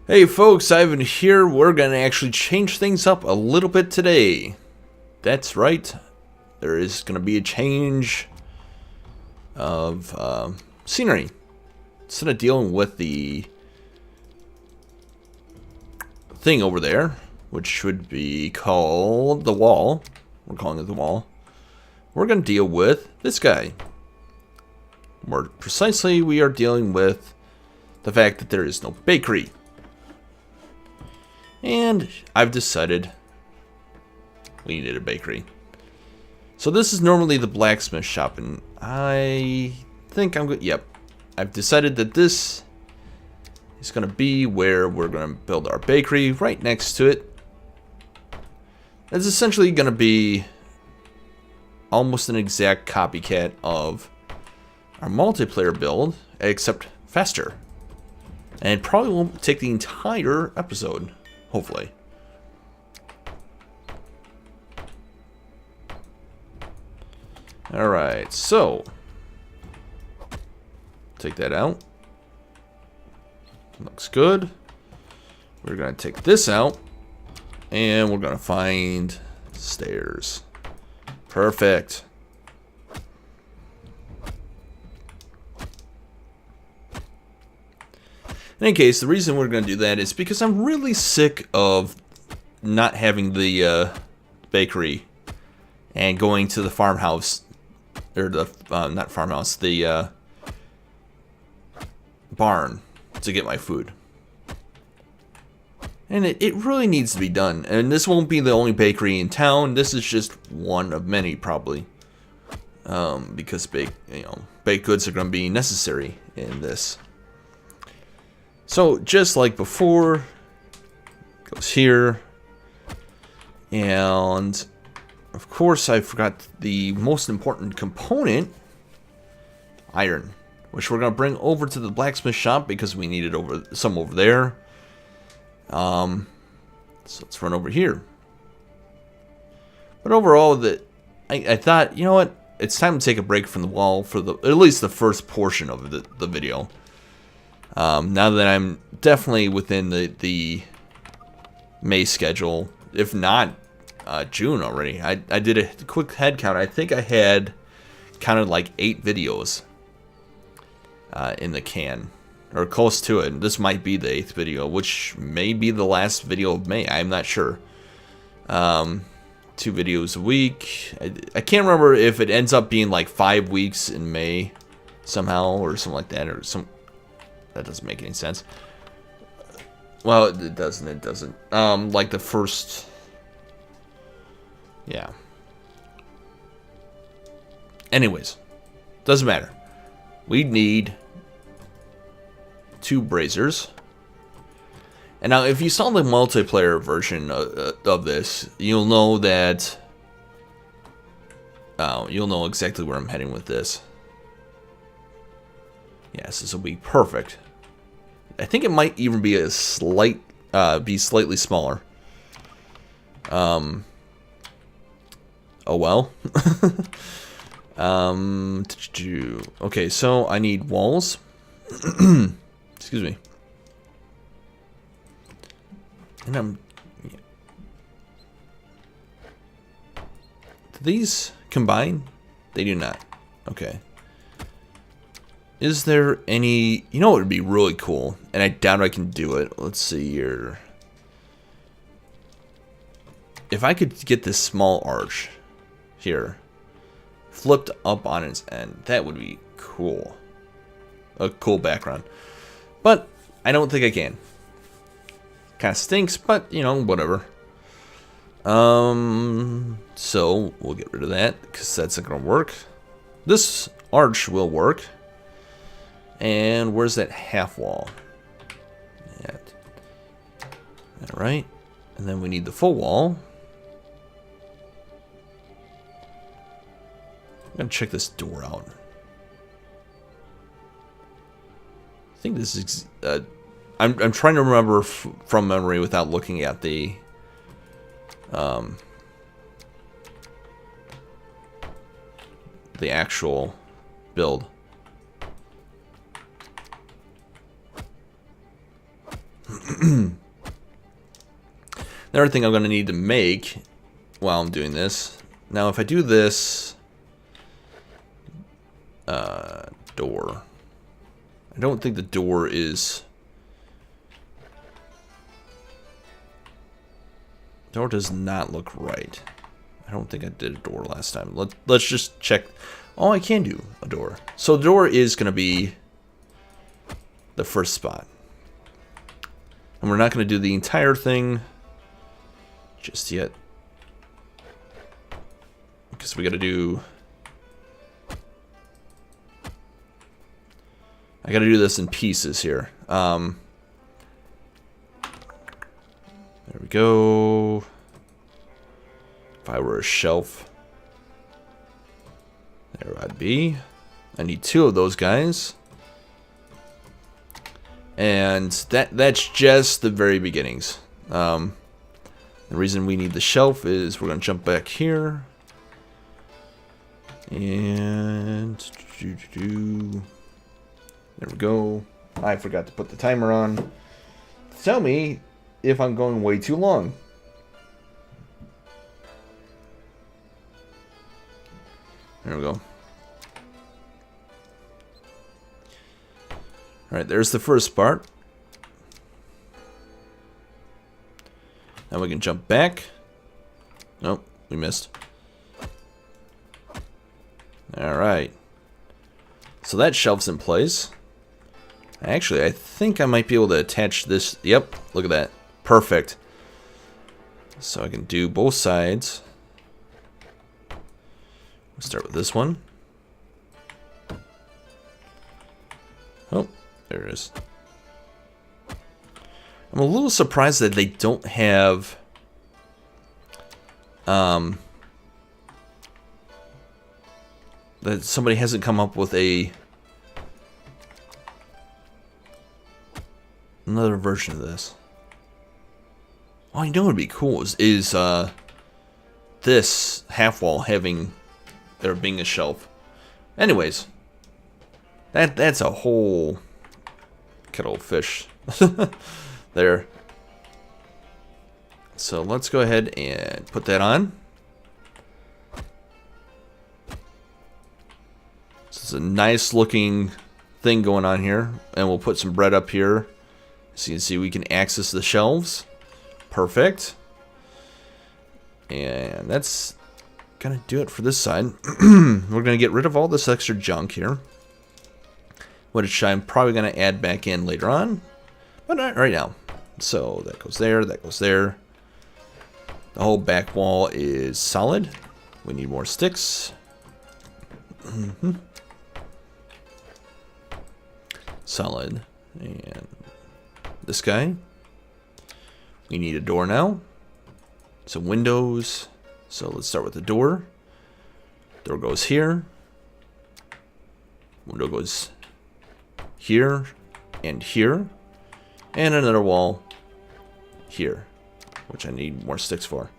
Hey folks, Ivan here. We're going to actually change things up a little bit today. That's right. There is going to be a change of scenery. Instead of dealing with the thing over there, which should be called the wall. We're calling it the wall. We're going to deal with this guy. More precisely, we are dealing with the fact that there is no bakery. And I've decided we needed a bakery. So this is normally the blacksmith shop, and I think I'm good. Yep. I've decided that this is going to be where we're going to build our bakery, right next to it. It's essentially going to be almost an exact copycat of our multiplayer build, except faster. And it probably won't take the entire episode. Hopefully. Alright, so take that out. Looks good. We're going to take this out. And we're going to find stairs. Perfect. In any case, the reason we're going to do that is because I'm really sick of not having the bakery and going to the farmhouse, or the, not farmhouse, the barn to get my food. And it really needs to be done. And this won't be the only bakery in town. This is just one of many, probably. Because baked goods are going to be necessary in this. So, just like before, goes here, and of course I forgot the most important component, iron, which we're going to bring over to the blacksmith shop because we needed some over there. So let's run over here. But overall, I thought, you know what, it's time to take a break from the wall for at least the first portion of the video. Now that I'm definitely within the May schedule, if not June already. I did a quick head count. I think I had counted like 8 videos in the can, or close to it. This might be the 8th video, which may be the last video of May. I'm not sure. 2 videos a week. I can't remember if it ends up being like 5 weeks in May somehow, or something like that, or some. That doesn't make any sense. Well, it doesn't. It doesn't. Like the first. Yeah. Anyways, doesn't matter. We need 2 braziers. And now, if you saw the multiplayer version of this, you'll know that. You'll know exactly where I'm heading with this. Yes, this will be perfect. I think it might even be a slightly smaller. Oh well. Okay, so I need walls. Excuse me. And do these combine? They do not. Okay. Is there any... You know what would be really cool? And I doubt I can do it. Let's see here. If I could get this small arch here flipped up on its end, that would be cool. A cool background. But I don't think I can. Kind of stinks, but, you know, whatever. So we'll get rid of that because that's not going to work. This arch will work. And where's that half wall? Alright. And then we need the full wall. I'm gonna check this door out. I think this is... I'm trying to remember from memory without looking at the... the actual build. The other thing I'm going to need to make while I'm doing this. Now, if I do this door, I don't think the door is. Door does not look right. I don't think I did a door last time. Let's just check. Oh, I can do a door. So the door is going to be the first spot. And we're not going to do the entire thing just yet. Because we got to do... I got to do this in pieces here. There we go. If I were a shelf, there I'd be. I need 2 of those guys. And that's just the very beginnings. The reason we need the shelf is we're going to jump back here. And there we go. I forgot to put the timer on. Tell me if I'm going way too long. There we go. Alright, there's the first part. Now we can jump back. Nope, we missed. Alright. So that shelf's in place. Actually, I think I might be able to attach this. Yep, look at that. Perfect. So I can do both sides. We'll start with this one. Oh, there it is. I'm a little surprised that they don't have that somebody hasn't come up with another version of this. Oh, you know what would be cool is this half wall having there being a shelf. Anyways, that's a whole kettle of fish there. So let's go ahead and put that on. So it's a nice looking thing going on here, and we'll put some bread up here so you can see we can access the shelves. Perfect. And that's gonna do it for this side. We're gonna get rid of all this extra junk here, which I'm probably gonna add back in later on, but not right now. So that goes there, that goes there. The whole back wall is solid. We need more sticks. Solid. And this guy. We need a door now. Some windows. So let's start with the door. Door goes here. Window goes here and here. And another wall here, which I need more sticks for.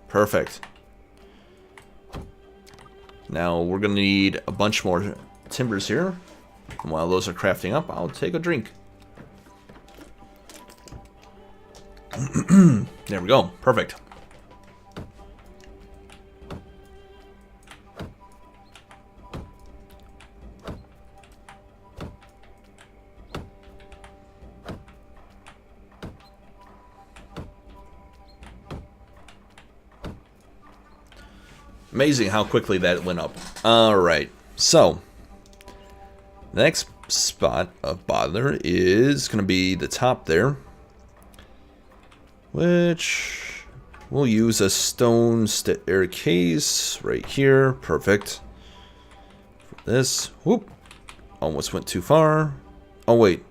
Perfect. Now we're going to need a bunch more timbers here. And while those are crafting up, I'll take a drink. There we go. Perfect. Amazing how quickly that went up. Alright, so the next spot of bother is going to be the top there, which we'll use a stone staircase right here. Perfect. For this, whoop, almost went too far. Oh wait,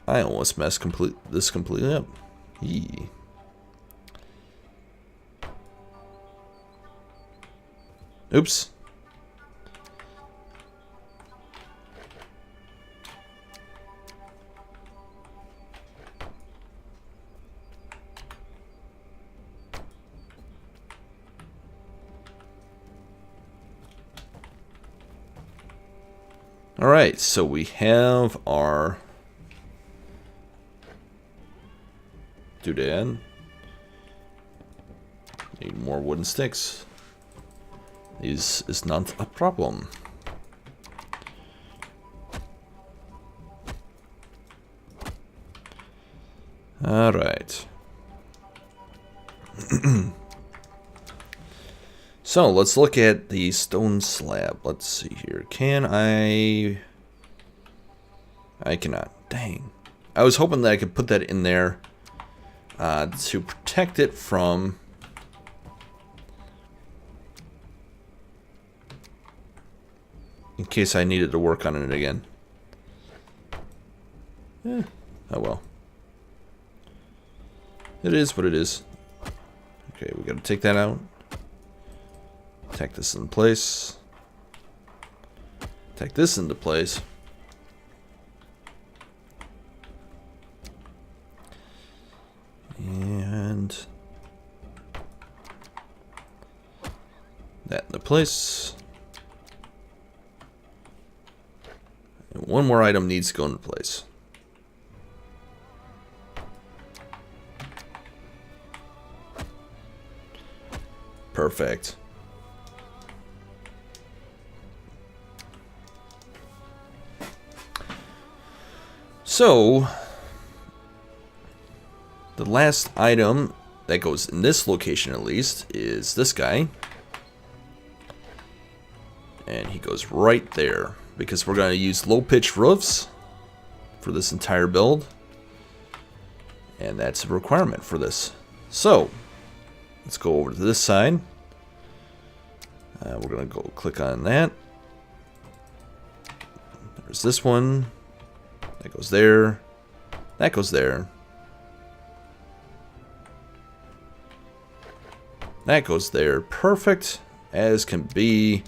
I almost messed this completely up. Yee. Oops. Alright, so we have our doodad. Need more wooden sticks. This is not a problem. Alright. So, let's look at the stone slab. Let's see here. Can I cannot. Dang. I was hoping that I could put that in there to protect it from... in case I needed to work on it again. Oh well. It is what it is. Okay, we gotta take that out. Tack this in place. Tack this into place. And that into place. And one more item needs to go into place. Perfect. So, the last item that goes in this location at least is this guy. And he goes right there because we're going to use low pitch roofs for this entire build. And that's a requirement for this. So, let's go over to this side. We're going to go click on that. There's this one. That goes there. That goes there. That goes there. Perfect as can be.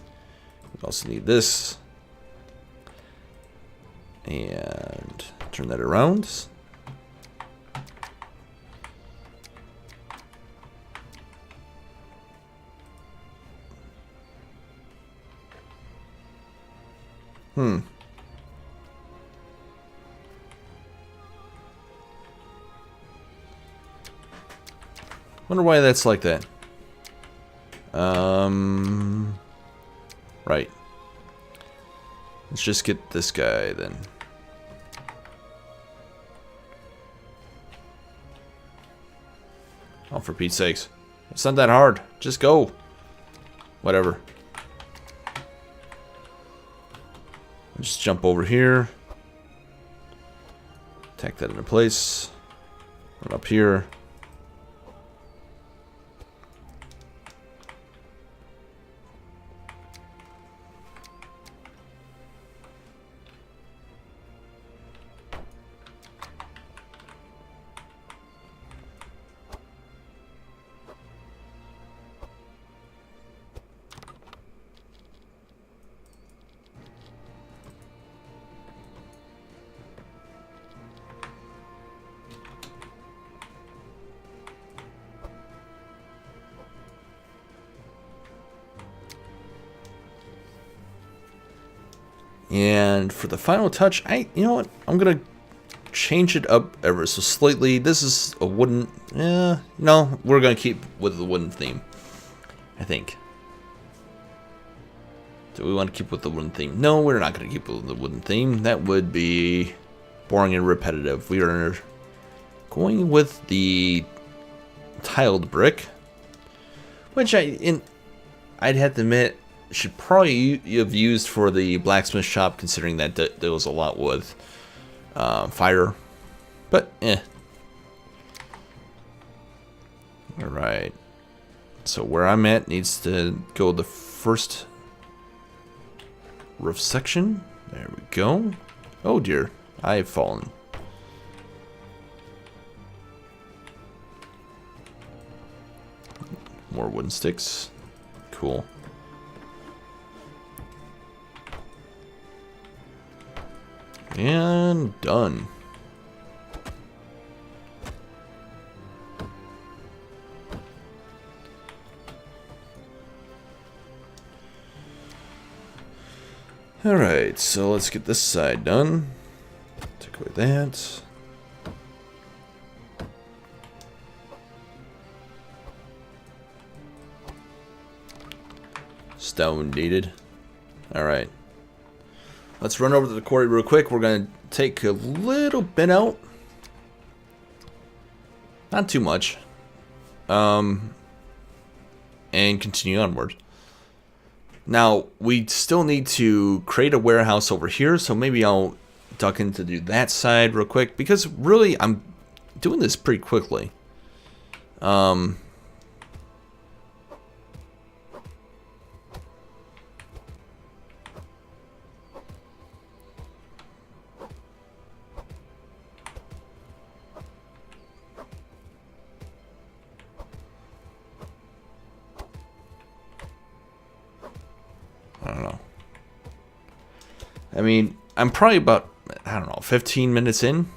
We also need this. And turn that around. Wonder why that's like that. Right. Let's just get this guy then. Oh, for Pete's sakes. It's not that hard. Just go. Whatever. Just jump over here. Tack that into place. Run up here. And for the final touch, you know what? I'm gonna change it up ever so slightly. This is a wooden. No, we're gonna keep with the wooden theme. I think. Do we want to keep with the wooden theme? No, we're not gonna keep with the wooden theme. That would be boring and repetitive. We are going with the tiled brick, which I'd have to admit. Should probably have used for the blacksmith shop, considering that there was a lot with fire. But Alright. So where I'm at needs to go the first roof section. There we go. Oh dear, I've fallen. More wooden sticks. Cool. And done. Alright, so let's get this side done. Take away that. Stone needed. Alright. Let's run over to the quarry real quick. We're going to take a little bit out. Not too much. And continue onward. Now, we still need to create a warehouse over here, so maybe I'll duck in to do that side real quick, because really, I'm doing this pretty quickly. I don't know. I mean, I'm probably about, I don't know, 15 minutes in.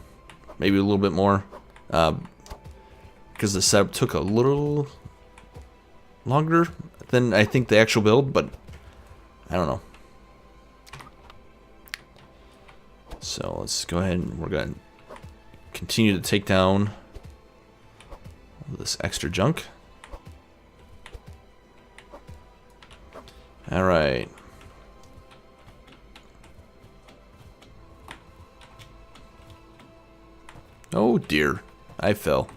Maybe a little bit more. Because the setup took a little longer than I think the actual build, but I don't know. So let's go ahead and we're going to continue to take down this extra junk. Alright. Oh dear, I fell.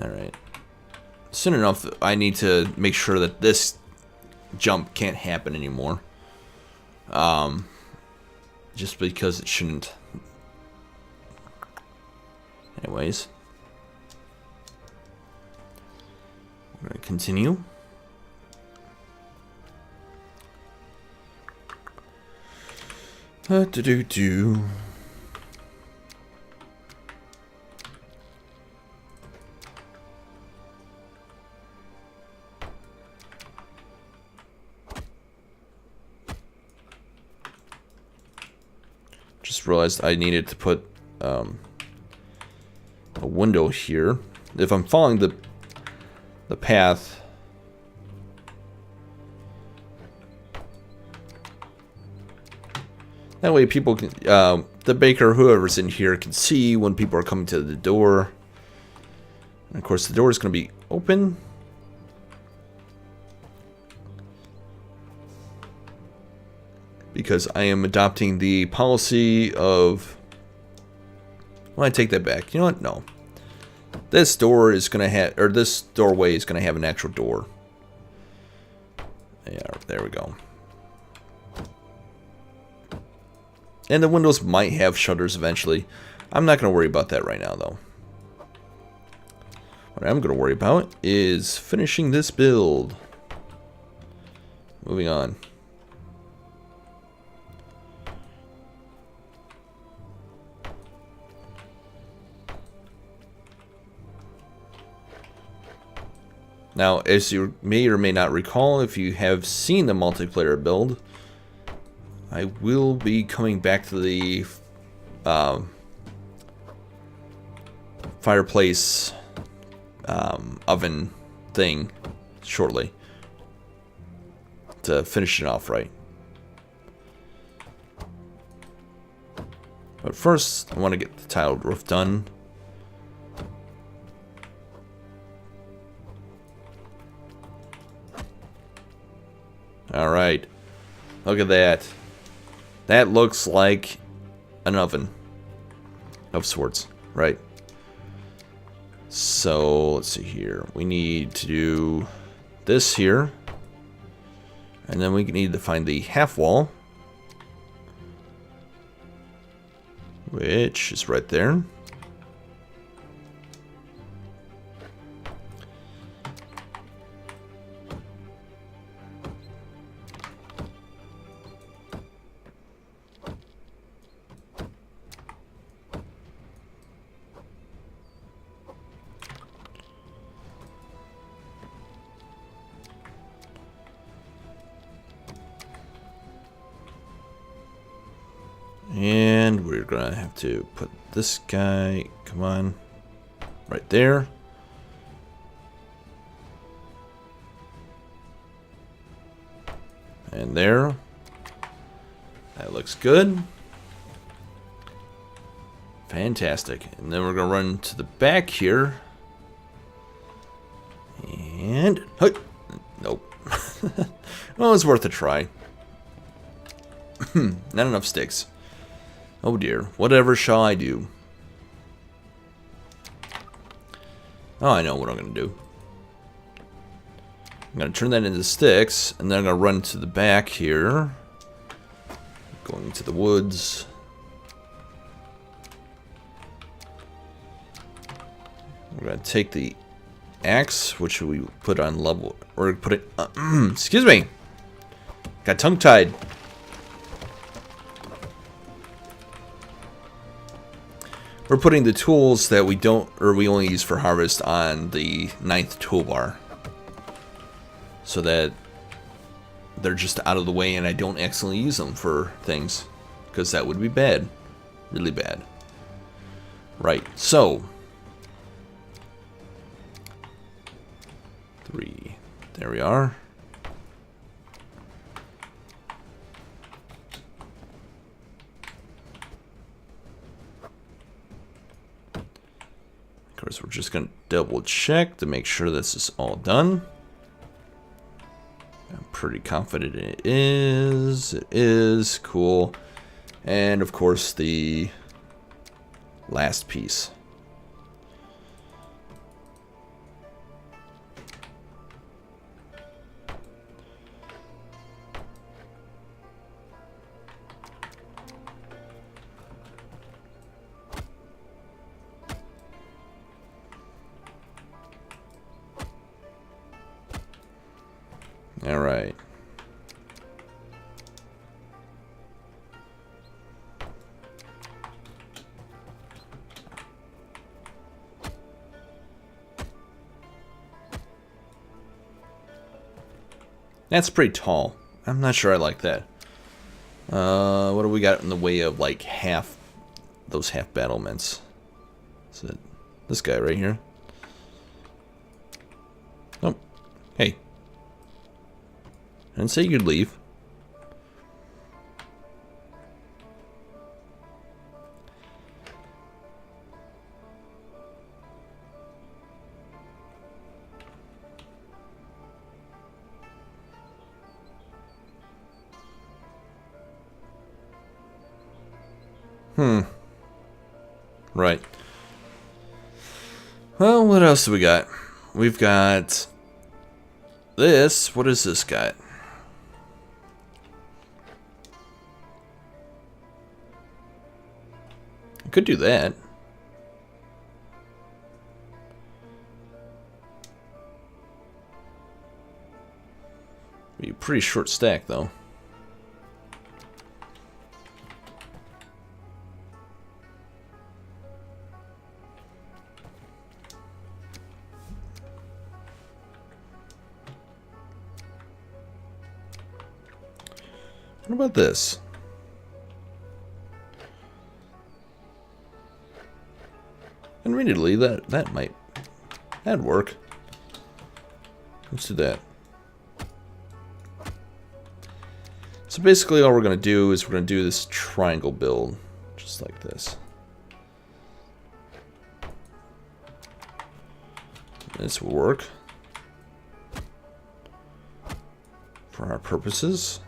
Alright. Soon enough, I need to make sure that this jump can't happen anymore. Just because it shouldn't. Anyways. We're going to continue. Do. Just realized I needed to put a window here. If I'm following the path. That way people can, the baker, whoever's in here, can see when people are coming to the door. And of course the door is going to be open. Because I am adopting the policy of... Well, I take that back. You know what? No. This door is going to have, or this doorway is going to have an actual door. Yeah, there we go. And the windows might have shutters eventually. I'm not going to worry about that right now, though. What I'm going to worry about is finishing this build. Moving on. Now, as you may or may not recall, if you have seen the multiplayer build, I will be coming back to the fireplace oven thing shortly to finish it off right. But first, I want to get the tiled roof done. Alright, look at that. That looks like an oven of sorts, right? So, let's see here. We need to do this here. And then we need to find the half wall, which is right there. And we're gonna have to put this guy, come on, right there. And there. That looks good. Fantastic. And then we're going to run to the back here. And... Hey! Nope. Well, it's worth a try. Not enough sticks. Oh dear. Whatever shall I do? Oh, I know what I'm going to do. I'm going to turn that into sticks, and then I'm going to run to the back here. Going into the woods. We're going to take the axe, which we put on level, or put it, excuse me, got tongue-tied. We're putting the tools that we don't, or we only use for harvest on the 9th toolbar, so that they're just out of the way and I don't accidentally use them for things, because that would be bad, really bad. Right, so 3. There we are. Of course, we're just going to double check to make sure this is all done. I'm pretty confident it is. It is. Cool. And of course, the last piece. All right. That's pretty tall. I'm not sure I like that. What do we got in the way of like those half battlements? Is it this guy right here? Nope. Hey. I didn't say you'd leave. Right. Well, what else do we got? We've got this. What is this got? I could do that. Be a pretty short stack, though. What about this? Admittedly, that'd work. Let's do that. So basically all we're going to do is we're going to do this triangle build, just like this. This will work for our purposes.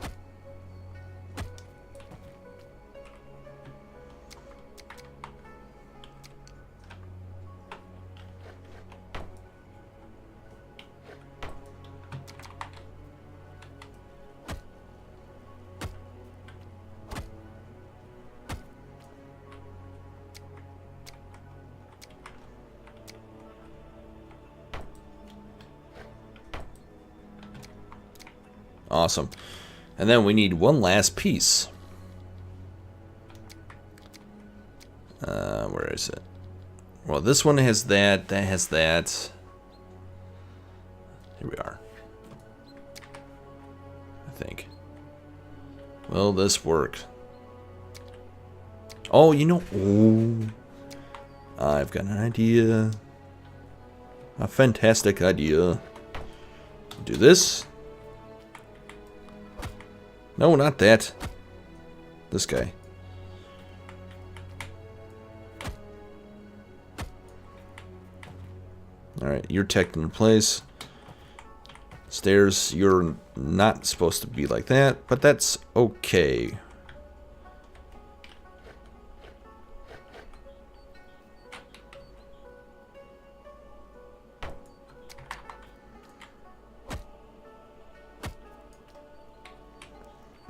Awesome. And then we need one last piece. Where is it? Well, this one has that. That has that. Here we are. I think. Will this work? Oh, you know. Oh, I've got an idea. A fantastic idea. Do this. No, not that. This guy. Alright, you're teched into place. Stairs, you're not supposed to be like that, but that's okay.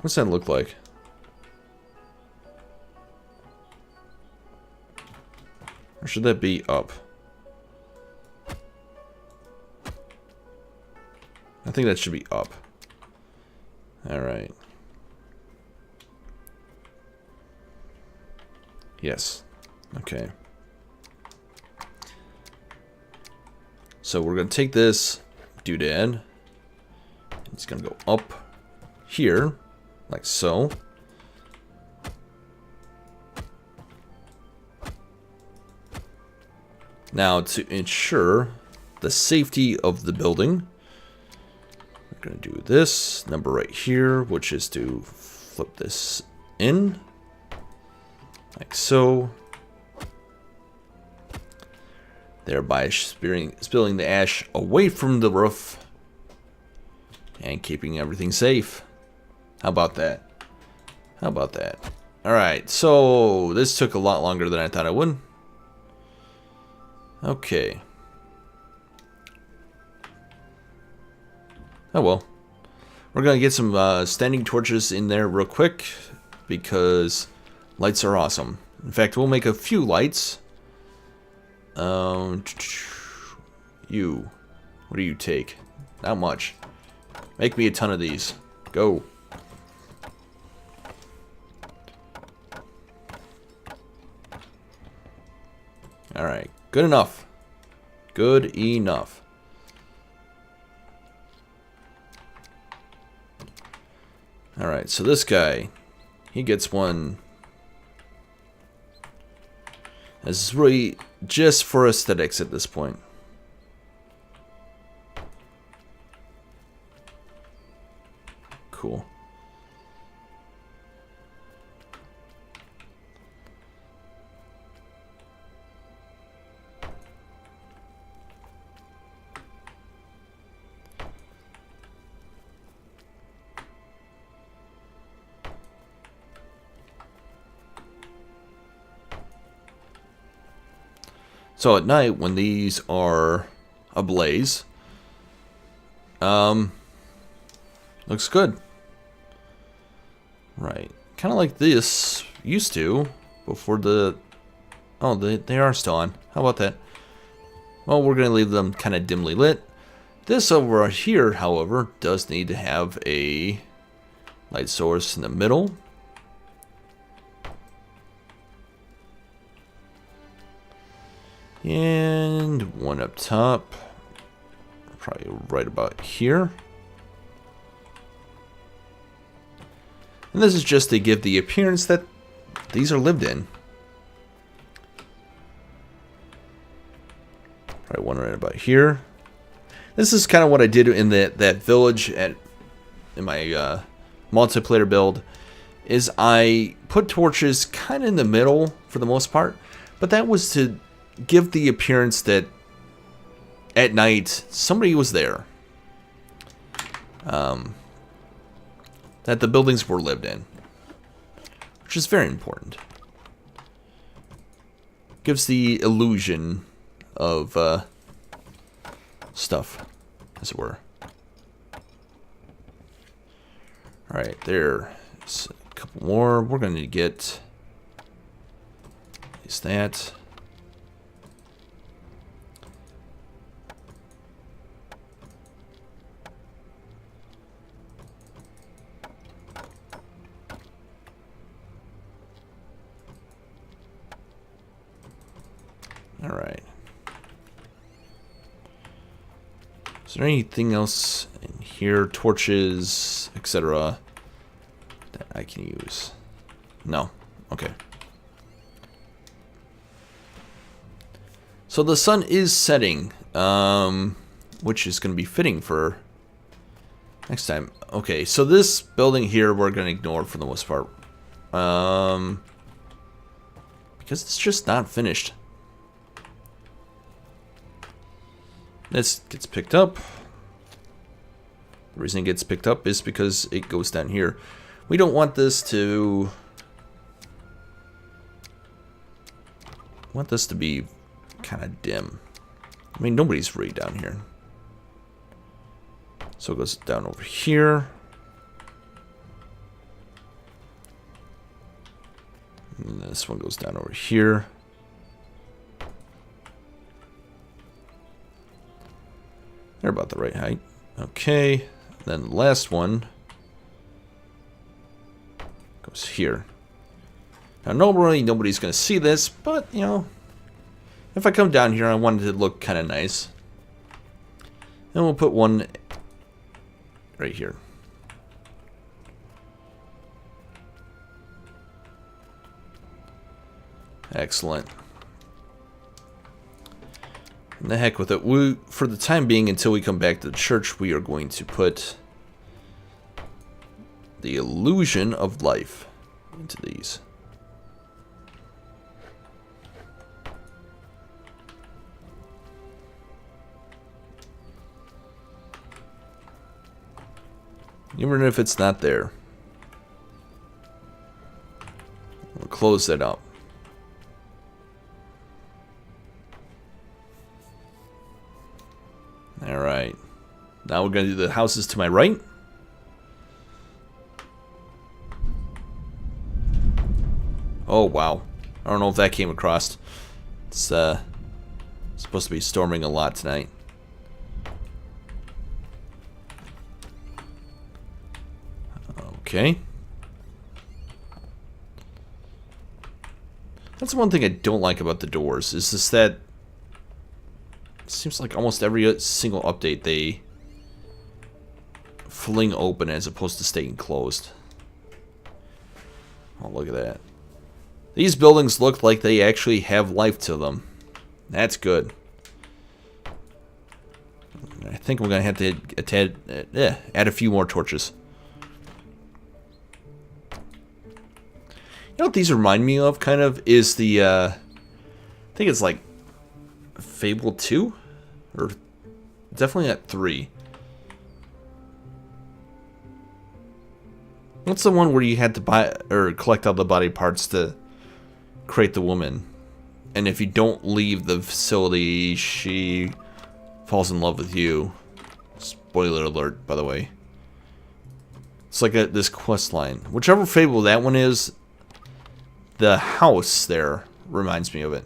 What's that look like? Or should that be up? I think that should be up. Alright. Yes. Okay. So we're going to take this doodad. It's going to go up here, like so. Now, to ensure the safety of the building, we're going to do this number right here, which is to flip this in, like so. Thereby spilling the ash away from the roof and keeping everything safe. How about that? How about that? Alright, so this took a lot longer than I thought it would. Okay. Oh well. We're going to get some standing torches in there real quick because lights are awesome. In fact, we'll make a few lights. You. What do you take? Not much. Make me a ton of these. Go. Alright. Good enough. Good enough. Alright, so this guy, he gets one. This is really just for aesthetics at this point. Cool. So at night, when these are ablaze, looks good. Right. Kind of like this used to before the... Oh, they are still on. How about that? Well, we're going to leave them kind of dimly lit. This over here, however, does need to have a light source in the middle. And one up top, probably right about here. And this is just to give the appearance that these are lived in. Probably one right about here. This is kind of what I did in that village in my multiplayer build. Is I put torches kind of in the middle for the most part, but that was to give the appearance that at night somebody was there. That the buildings were lived in, which is very important. Gives the illusion of stuff, as it were. Alright, there's a couple more. We're going to get is that. Alright. Is there anything else in here? Torches, etc. that I can use? No. Okay. So the sun is setting, which is going to be fitting for Next time. Okay, so this building here we're going to ignore for the most part. Because it's just not finished. This gets picked up. The reason it gets picked up is because it goes down here. We don't want this to... be kind of dim. I mean, nobody's really down here. So it goes down over here. And this one goes down over here. They're about the right height. Okay. Then the last one goes here. Now, normally nobody's going to see this, but, you know, if I come down here, I want it to look kind of nice. And we'll put one right here. Excellent. And the heck with it. For the time being, until we come back to the church, we are going to put the illusion of life into these. Even if it's not there. We'll close that up. Alright. Now we're going to do the houses to my right. Oh, wow. I don't know if that came across. It's supposed to be storming a lot tonight. Okay. That's one thing I don't like about the doors, is just that it seems like almost every single update they fling open as opposed to staying closed. Oh, look at that. These buildings look like they actually have life to them. That's good. I think we're going to have to add a few more torches. You know what these remind me of, kind of, is the, I think it's like Fable 2? Or definitely at 3. What's the one where you had to buy, or collect all the body parts to create the woman? And if you don't leave the facility, she falls in love with you. Spoiler alert, by the way. It's like this quest line. Whichever Fable that one is, the house there reminds me of it.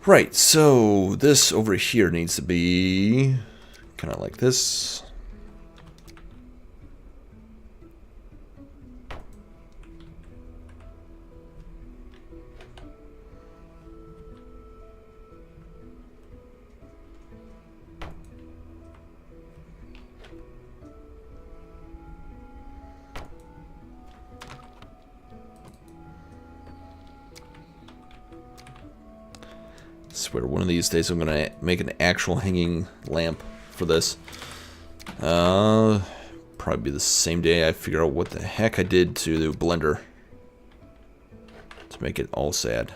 Right, so this over here needs to be kind of like this. I swear one of these days I'm gonna make an actual hanging lamp for this. Probably be the same day I figure out what the heck I did to the blender to make it all sad.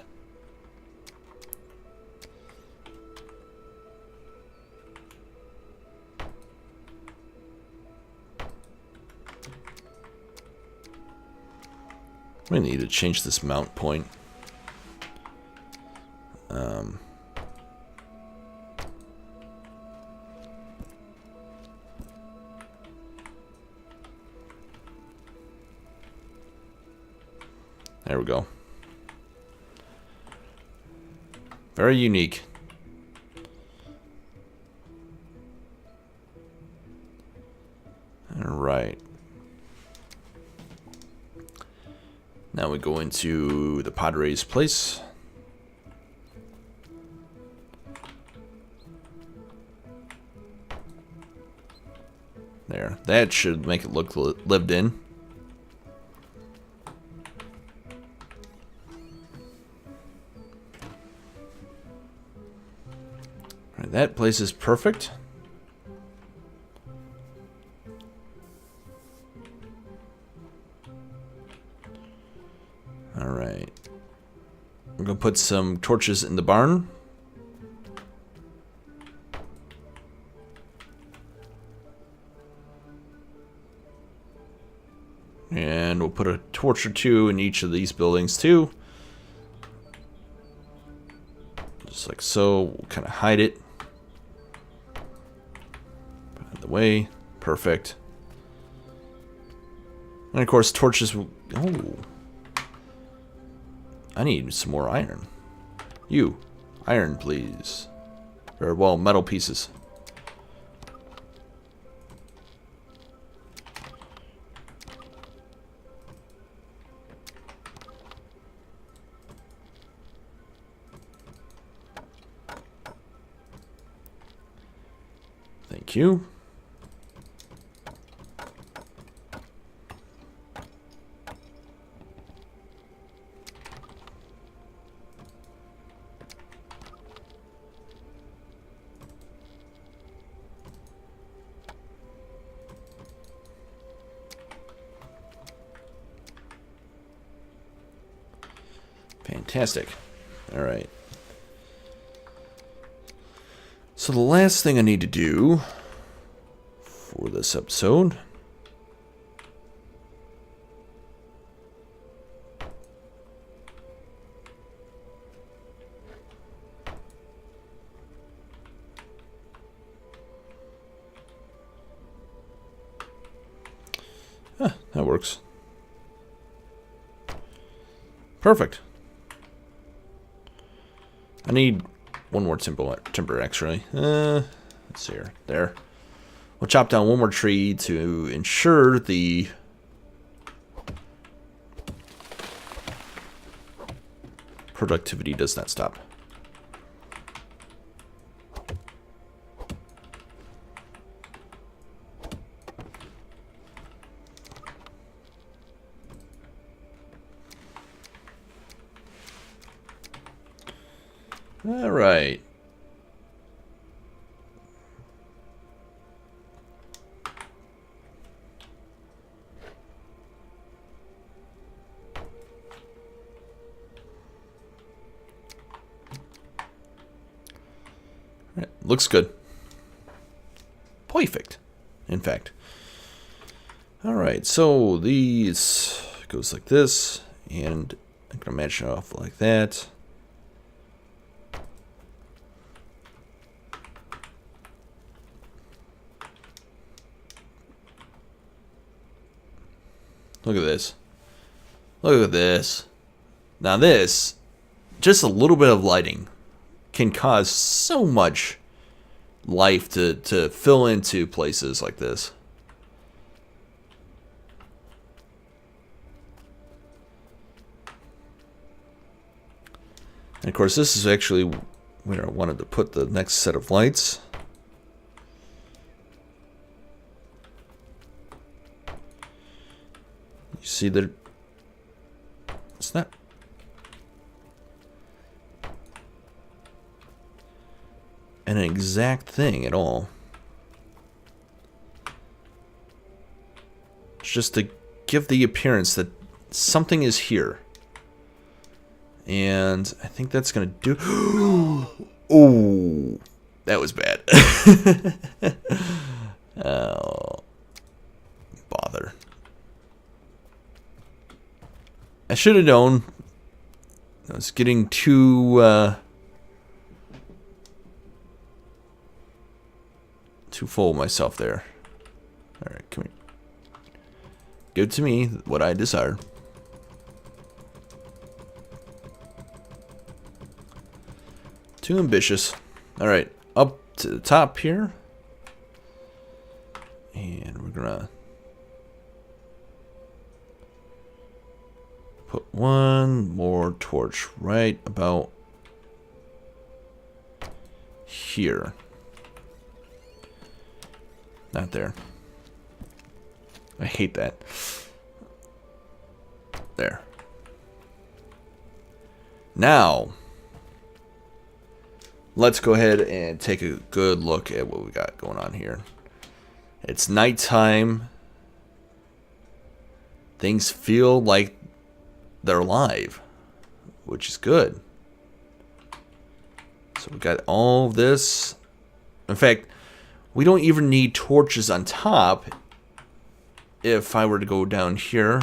I need to change this mount point. There we go. Very unique. All right. Now we go into the Padres place. There. That should make it look lived in. Alright, that place is perfect. Alright. We're going to put some torches in the barn. And we'll put a torch or two in each of these buildings too. Just like so. We'll kind of hide it. Put it out of the way. Perfect. And of course torches will... Oh. I need some more iron. You. Iron, please. Or, well, metal pieces. Thank you. Fantastic. All right. So the last thing I need to do for this episode that works. Perfect. I need one more timber actually. Let's see here. There. We'll chop down one more tree to ensure the productivity does not stop. All right. Looks good. Perfect, in fact. All right, so these goes like this, and I'm gonna match it off like that. Look at this. Look at this. Now this, just a little bit of lighting can cause so much life to fill into places like this. And of course this is actually where I wanted to put the next set of lights. You see that it's not an exact thing at all. It's just to give the appearance that something is here. And I think that's gonna do. Oh, that was bad. Oh, bother. I should have known. I was getting too full of myself there. All right, come here. Give to me what I desire. Too ambitious. All right, up to the top here, and we're gonna put one more torch right about here. Not there. I hate that. There. Now, let's go ahead and take a good look at what we got going on here. It's nighttime. Things feel like they're alive, which is good. So we got all of this. In fact, we don't even need torches on top. If I were to go down here,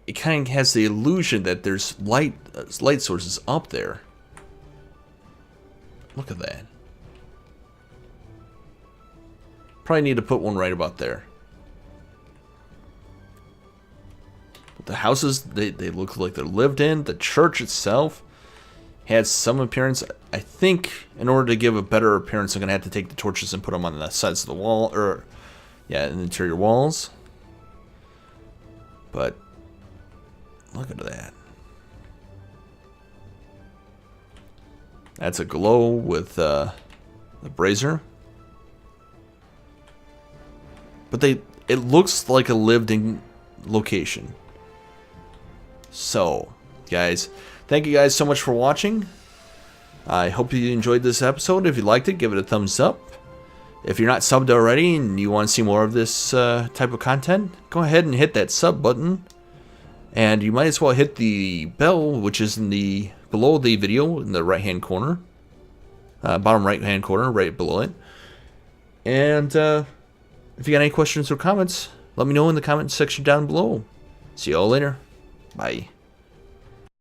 it kind of has the illusion that there's light sources up there. Look at that. Probably need to put one right about there. But the houses, they look like they're lived in. The church itself has some appearance. I think in order to give a better appearance, I'm going to have to take the torches and put them on the sides of the wall, or yeah, in the interior walls. But look at that. That's a glow with the brazier. But it looks like a lived-in location. So, guys, thank you guys so much for watching. I hope you enjoyed this episode. If you liked it, give it a thumbs up. If you're not subbed already and you want to see more of this type of content, go ahead and hit that sub button. And you might as well hit the bell, which is in the below the video in the right-hand corner. Bottom right-hand corner, right below it. And if you got any questions or comments, let me know in the comment section down below. See you all later. Bye.